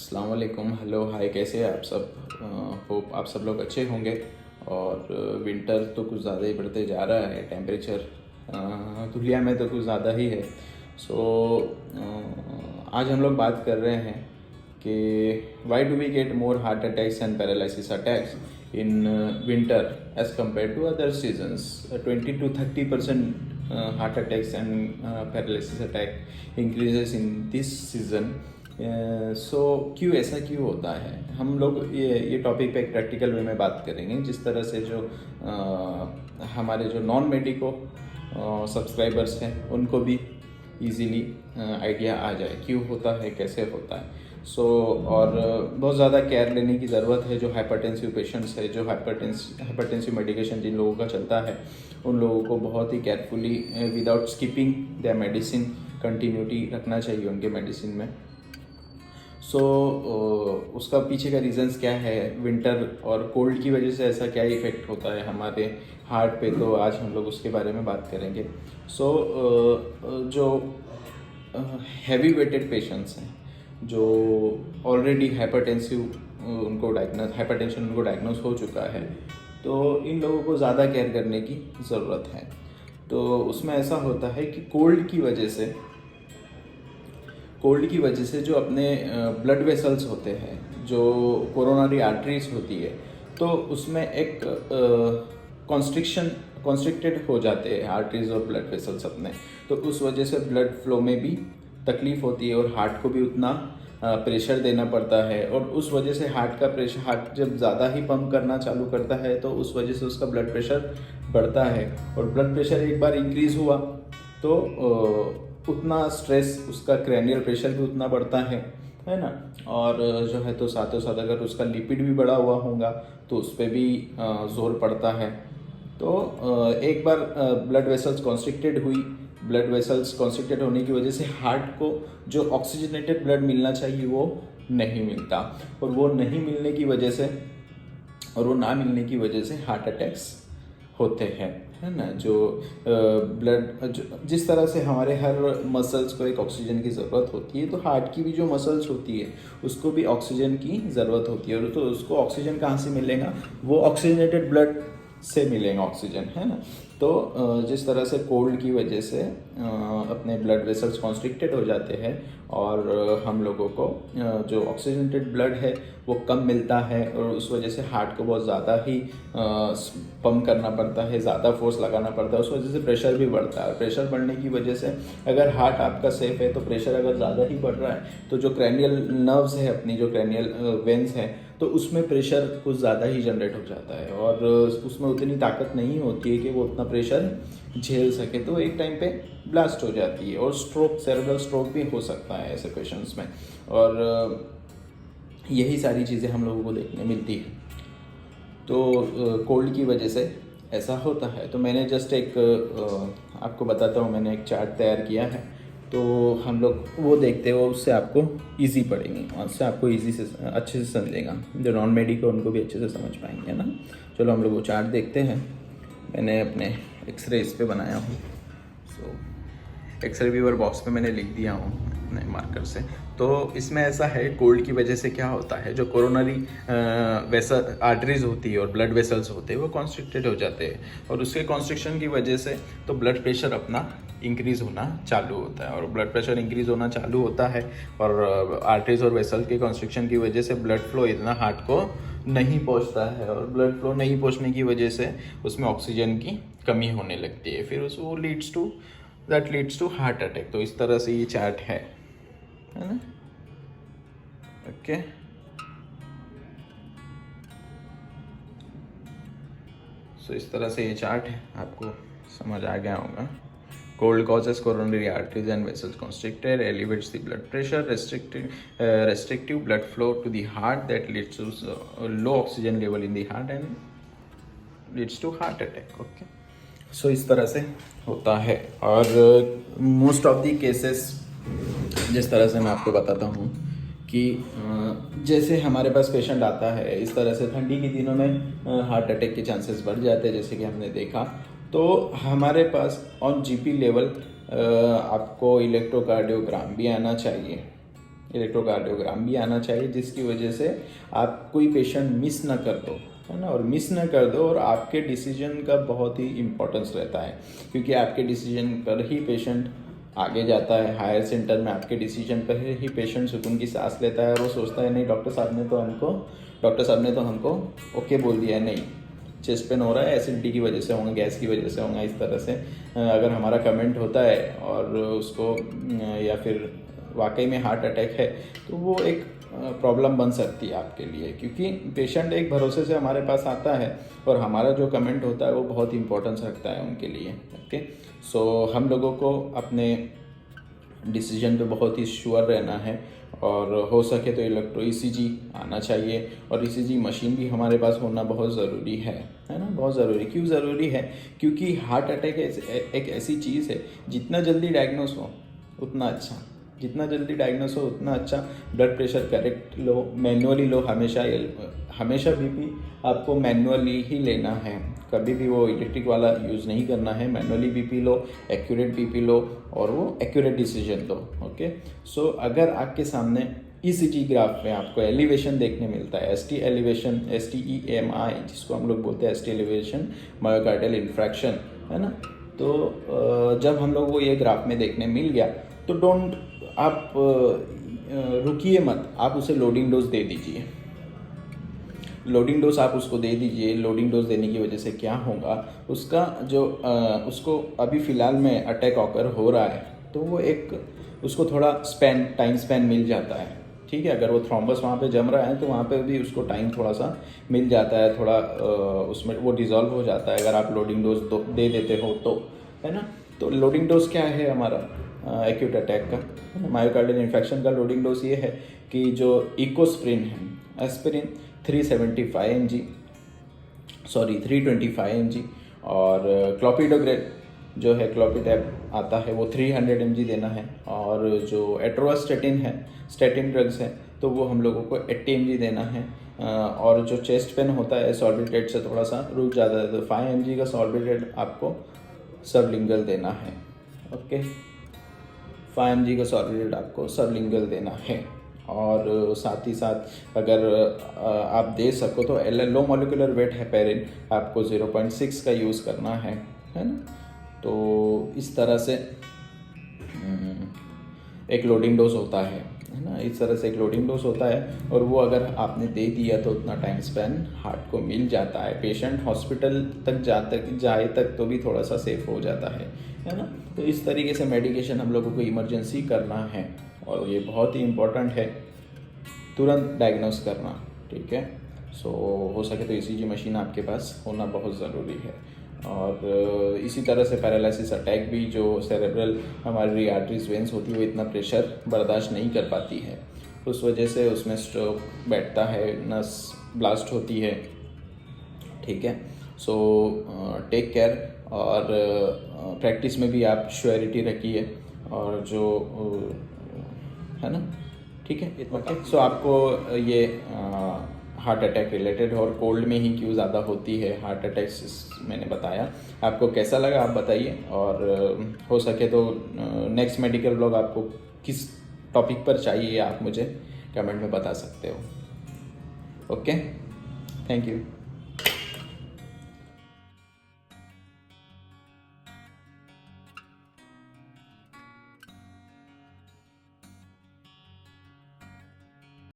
अस्सलाम वालेकुम, हेलो, हाय, कैसे हैं आप सब। होप आप सब लोग अच्छे होंगे। और विंटर तो कुछ ज़्यादा ही बढ़ते जा रहा है। टेम्परेचर दुनिया में तो कुछ ज़्यादा ही है। सो आज हम लोग बात कर रहे हैं कि why do we get more heart attacks and paralysis attacks in winter as compared to other seasons. 20 to 30% heart attacks and paralysis attack increases in this season. So क्यों ऐसा क्यों होता है, हम लोग ये टॉपिक पे एक प्रैक्टिकल वे में बात करेंगे, जिस तरह से जो हमारे जो नॉन मेडिको सब्सक्राइबर्स हैं उनको भी इजीली आइडिया आ जाए क्यों होता है, कैसे होता है। और बहुत ज़्यादा केयर लेने की ज़रूरत है। जो हाइपरटेंसिव पेशेंट्स है, जो हाइपरटेंसिव मेडिकेशन जिन लोगों का चलता है, उन लोगों को बहुत ही carefully without skipping their medicine continuity रखना चाहिए उनके मेडिसिन में। उसका पीछे का रीज़न्स क्या है, विंटर और कोल्ड की वजह से ऐसा क्या इफ़ेक्ट होता है हमारे हार्ट पे, तो आज हम लोग उसके बारे में बात करेंगे। जो हैवी वेटेड पेशेंट्स हैं, जो ऑलरेडी हाइपरटेंशन उनको डायग्नोस हो चुका है, तो इन लोगों को ज़्यादा केयर करने की ज़रूरत है। तो उसमें ऐसा होता है कि कोल्ड की वजह से जो अपने ब्लड वेसल्स होते हैं, जो कोरोनरी आर्टरीज होती है, तो उसमें एक कॉन्स्ट्रिक्टेड हो जाते हैं आर्टरीज और ब्लड वेसल्स अपने। तो उस वजह से ब्लड फ्लो में भी तकलीफ होती है और हार्ट को भी उतना प्रेशर देना पड़ता है। और उस वजह से हार्ट जब ज़्यादा ही पंप करना चालू करता है, तो उस वजह से उसका ब्लड प्रेशर बढ़ता है। और ब्लड प्रेशर एक बार इंक्रीज़ हुआ तो उतना स्ट्रेस, उसका क्रैनियल प्रेशर भी उतना बढ़ता है ना। और जो है तो साथों साथ अगर उसका लिपिड भी बढ़ा हुआ होगा तो उस पर भी जोर पड़ता है। तो एक बार ब्लड वेसल्स कॉन्स्ट्रिक्टेड होने की वजह से हार्ट को जो ऑक्सीजनेटेड ब्लड मिलना चाहिए वो नहीं मिलता। और वो ना मिलने की वजह से हार्ट अटैक्स होते हैं, है ना। जो जिस तरह से हमारे हर मसल्स को एक ऑक्सीजन की ज़रूरत होती है, तो हार्ट की भी जो मसल्स होती है उसको भी ऑक्सीजन की ज़रूरत होती है। और तो उसको ऑक्सीजन कहाँ से मिलेगा, वो ऑक्सीजनेटेड ब्लड से मिलेगा ऑक्सीजन, है ना। तो जिस तरह से कोल्ड की वजह से अपने ब्लड वेसल्स कॉन्स्ट्रिक्टेड हो जाते हैं और हम लोगों को जो ऑक्सीजनेटेड ब्लड है वो कम मिलता है, और उस वजह से हार्ट को बहुत ज़्यादा ही पंप करना पड़ता है, ज़्यादा फोर्स लगाना पड़ता है। उस वजह से प्रेशर भी बढ़ता है। प्रेशर बढ़ने की वजह से अगर हार्ट आपका सेफ है तो प्रेशर अगर ज़्यादा ही बढ़ रहा है तो जो क्रैनियल नर्व्स है, अपनी जो क्रैनियल वेन्स हैं, तो उसमें प्रेशर कुछ ज़्यादा ही जनरेट हो जाता है और उसमें उतनी ताकत नहीं होती है कि वो उतना प्रेशर झेल सके। तो एक टाइम पे ब्लास्ट हो जाती है और सेरेब्रल स्ट्रोक भी हो सकता है ऐसे पेशेंट्स में। और यही सारी चीज़ें हम लोगों को देखने मिलती है। तो कोल्ड की वजह से ऐसा होता है। तो मैंने जस्ट आपको बताता हूँ, मैंने एक चार्ट तैयार किया है, तो हम लोग वो देखते हो, उससे आपको इजी पड़ेंगे और उससे आपको इजी से अच्छे से समझेगा। जो नॉन मेडिको उनको भी अच्छे से समझ पाएंगे ना। चलो हम लोग वो चार्ट देखते हैं। मैंने अपने एक्सरे इस पे बनाया हूँ। एक्सरे व्यूअर बॉक्स पे मैंने लिख दिया हूँ अपने मार्कर से। तो इसमें ऐसा है, कोल्ड की वजह से क्या होता है, जो कोरोनरी आर्टरीज होती है और ब्लड वेसल्स होते हैं वो कॉन्स्ट्रिक्टेड हो जाते हैं, और उसके कॉन्स्ट्रिक्शन की वजह से तो ब्लड प्रेशर अपना इंक्रीज़ होना चालू होता है। और ब्लड प्रेशर इंक्रीज़ होना चालू होता है और आर्टरीज और वेसल के कॉन्स्ट्रिक्शन की वजह से ब्लड फ्लो इतना हार्ट को नहीं पहुंचता है, और ब्लड फ्लो नहीं पहुंचने की वजह से उसमें ऑक्सीजन की कमी होने लगती है। फिर वो लीड्स टू हार्ट अटैक। तो इस तरह से ये चार्ट है ना। ओके, सो इस तरह से ये चार्ट है, आपको समझ आ गया होगा। Cold causes coronary arteries and vessels constricted, elevates the blood pressure, restrictive blood flow to the heart that leads to low oxygen level in the heart and leads to heart attack. Okay, so इस तरह से होता है। और most of the cases, जिस तरह से मैं आपको बताता हूँ कि जैसे हमारे पास पेशेंट आता है, इस तरह से ठंडी के दिनों में हार्ट अटैक के चांसेस बढ़ जाते हैं, जैसे कि हमने देखा। तो हमारे पास ऑन जीपी लेवल आपको इलेक्ट्रोकार्डियोग्राम भी आना चाहिए, इलेक्ट्रोकार्डियोग्राम भी आना चाहिए, जिसकी वजह से आप कोई पेशेंट मिस ना कर दो, है ना, और मिस ना कर दो। और आपके डिसीजन का बहुत ही इम्पोर्टेंस रहता है, क्योंकि आपके डिसीजन पर ही पेशेंट आगे जाता है। हायर सेंटर में आपके डिसीजन पर ही पेशेंट सुकून की सांस लेता है और वो सोचता है नहीं डॉक्टर साहब ने तो हमको ओके बोल दिया है, नहीं चेस्ट पेन हो रहा है, एसिडिटी की वजह से होगा, गैस की वजह से होगा। इस तरह से अगर हमारा कमेंट होता है और उसको या फिर वाकई में हार्ट अटैक है, तो वो एक प्रॉब्लम बन सकती है आपके लिए, क्योंकि पेशेंट एक भरोसे से हमारे पास आता है और हमारा जो कमेंट होता है वो बहुत इंपॉर्टेंस रखता है उनके लिए। ओके, सो हम लोगों को अपने डिसीजन पे बहुत ही श्योर रहना है और हो सके तो इलेक्ट्रो ईसीजी आना चाहिए, और ईसीजी मशीन भी हमारे पास होना बहुत ज़रूरी है ना, बहुत ज़रूरी। क्यों ज़रूरी है? क्योंकि हार्ट अटैक एक ऐसी चीज़ है, जितना जल्दी डायग्नोस हो उतना अच्छा, जितना जल्दी डायग्नोस हो उतना अच्छा। ब्लड प्रेशर करेक्ट लो, मैनुअली लो, हमेशा बीपी आपको मैनुअली ही लेना है, कभी भी वो इलेक्ट्रिक वाला यूज़ नहीं करना है। Manually BP low, accurate BP low और वो एक्यूरेट डिसीजन लो। ओके, सो अगर आपके सामने ईसीजी ग्राफ में आपको एलिवेशन देखने मिलता है, एसटी एलिवेशन, STEMI जिसको हम लोग बोलते हैं, एसटी एलिवेशन मायोकार्डियल इन्फ्रैक्शन, है ना, तो जब हम लोग वो ये ग्राफ में देखने मिल गया तो आप रुकिए मत, आप उसे लोडिंग डोज दे दीजिए। लोडिंग डोज आप उसको दे दीजिए। लोडिंग डोज देने की वजह से क्या होगा, उसका जो उसको अभी फ़िलहाल में अटैक ऑकर हो रहा है, तो वो एक उसको थोड़ा टाइम स्पैन मिल जाता है। ठीक है, अगर वो थ्रोम्बस वहाँ पे जम रहा है तो वहाँ पे भी उसको टाइम थोड़ा सा मिल जाता है, थोड़ा उसमें वो डिज़ोल्व हो जाता है अगर आप लोडिंग डोज दे देते हो तो, है ना। तो लोडिंग डोज क्या है हमारा एक्यूट अटैक का, मायोकार्डियल इन्फेक्शन का लोडिंग डोज ये है कि जो इकोस्प्रिन है, एस्पिरिन 325 mg और क्लोपिडोग्रेल जो है, क्लोपिडैप आता है, वो 300 mg देना है। और जो एट्रोस्टेटिन है, स्टेटिन ड्रग्स है, तो वो हम लोगों को 80 mg देना है। और जो चेस्ट पेन होता है सॉर्बिट्रेट से थोड़ा सा रुक जाता है, तो 5 mg का सॉर्बिट्रेट आपको सबलिंगल देना है। ओके, 5 mg का सॉर्बिट्रेट आपको सबलिंगल देना है। और साथ ही साथ अगर आप दे सको तो लो मोलिकुलर वेट हेपेरिन आपको 0.6 का यूज़ करना है ना। तो इस तरह से एक लोडिंग डोज होता है ना, इस तरह से एक लोडिंग डोज होता है। और वो अगर आपने दे दिया तो उतना टाइम स्पैन हार्ट को मिल जाता है, पेशेंट हॉस्पिटल तक जाए तक तो भी थोड़ा सा सेफ हो जाता है ना। तो इस तरीके से मेडिकेशन हम लोगों को इमरजेंसी करना है, और ये बहुत ही इम्पोर्टेंट है तुरंत डायग्नोस करना। ठीक है, सो हो सके तो ईसीजी मशीन आपके पास होना बहुत ज़रूरी है। और इसी तरह से पैरालिसिस अटैक भी, जो सेरेब्रल हमारी आर्टरीज वेंस होती है वो इतना प्रेशर बर्दाश्त नहीं कर पाती है, उस वजह से उसमें स्ट्रोक बैठता है, नस ब्लास्ट होती है। ठीक है, सो टेक केयर, और प्रैक्टिस में भी आप श्योरिटी रखिए, और जो है ना, ठीक है। ओके, सो आपको ये हार्ट अटैक रिलेटेड और कोल्ड में ही क्यों ज़्यादा होती है हार्ट अटैक्स मैंने बताया। आपको कैसा लगा आप बताइए, और हो सके तो नेक्स्ट मेडिकल ब्लॉग आपको किस टॉपिक पर चाहिए आप मुझे कमेंट में बता सकते हो। Okay, thank you.